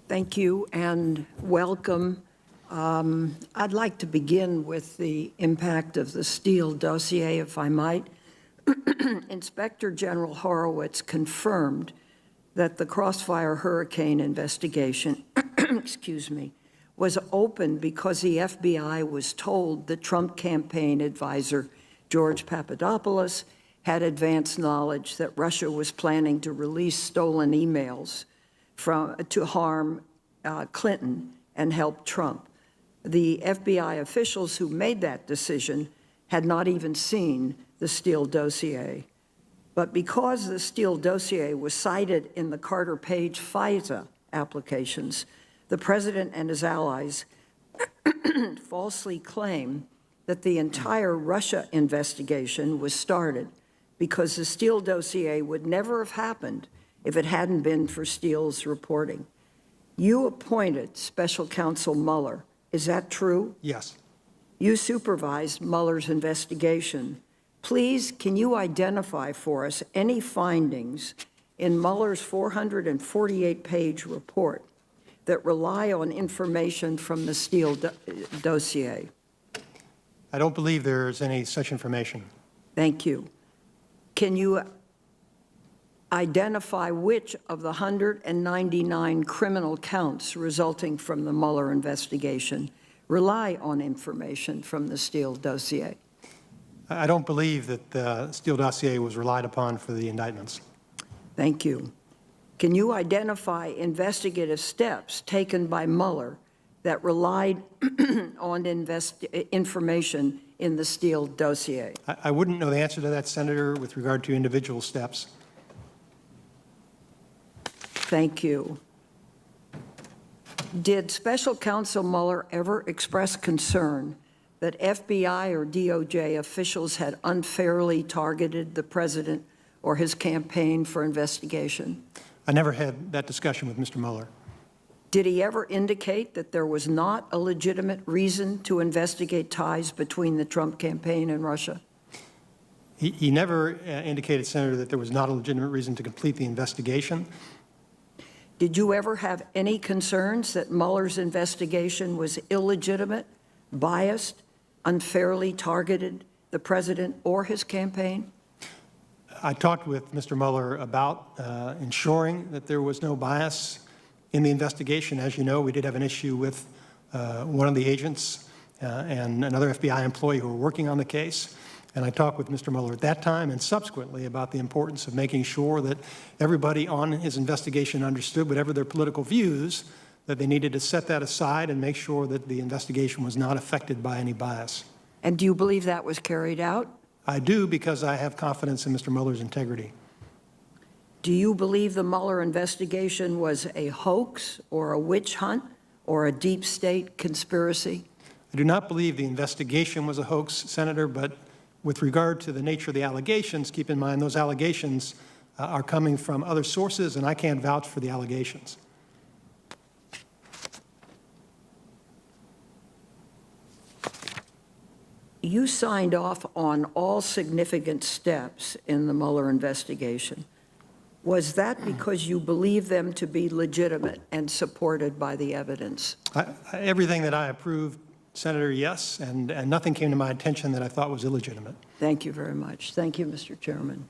Thank you and welcome. I'd like to begin with the impact of the Steele dossier, if I might. Inspector General Horowitz confirmed that the Crossfire hurricane investigation, excuse me, was open because the FBI was told the Trump campaign advisor, George Papadopoulos, had advanced knowledge that Russia was planning to release stolen emails to harm Clinton and help Trump. The FBI officials who made that decision had not even seen the Steele dossier. But because the Steele dossier was cited in the Carter Page FISA applications, the president and his allies falsely claim that the entire Russia investigation was started because the Steele dossier would never have happened if it hadn't been for Steele's reporting. You appointed Special Counsel Mueller. Is that true? Yes. You supervised Mueller's investigation. Please, can you identify for us any findings in Mueller's 448-page report that rely on information from the Steele dossier? I don't believe there's any such information. Thank you. Can you identify which of the 199 criminal counts resulting from the Mueller investigation rely on information from the Steele dossier? I don't believe that the Steele dossier was relied upon for the indictments. Thank you. Can you identify investigative steps taken by Mueller that relied on information in the Steele dossier? I wouldn't know the answer to that, Senator, with regard to individual steps. Thank you. Did Special Counsel Mueller ever express concern that FBI or DOJ officials had unfairly targeted the president or his campaign for investigation? I never had that discussion with Mr. Mueller. Did he ever indicate that there was not a legitimate reason to investigate ties between the Trump campaign and Russia? He never indicated, Senator, that there was not a legitimate reason to complete the investigation. Did you ever have any concerns that Mueller's investigation was illegitimate, biased, unfairly targeted the president or his campaign? I talked with Mr. Mueller about ensuring that there was no bias in the investigation. As you know, we did have an issue with one of the agents and another FBI employee who were working on the case. And I talked with Mr. Mueller at that time and subsequently about the importance of making sure that everybody on his investigation understood, whatever their political views, that they needed to set that aside and make sure that the investigation was not affected by any bias. And do you believe that was carried out? I do, because I have confidence in Mr. Mueller's integrity. Do you believe the Mueller investigation was a hoax or a witch hunt or a deep state conspiracy? I do not believe the investigation was a hoax, Senator, but with regard to the nature of the allegations, keep in mind those allegations are coming from other sources, and I can't vouch for the allegations. You signed off on all significant steps in the Mueller investigation. Was that because you believe them to be legitimate and supported by the evidence? Everything that I approved, Senator, yes, and nothing came to my attention that I thought was illegitimate. Thank you very much. Thank you, Mr. Chairman.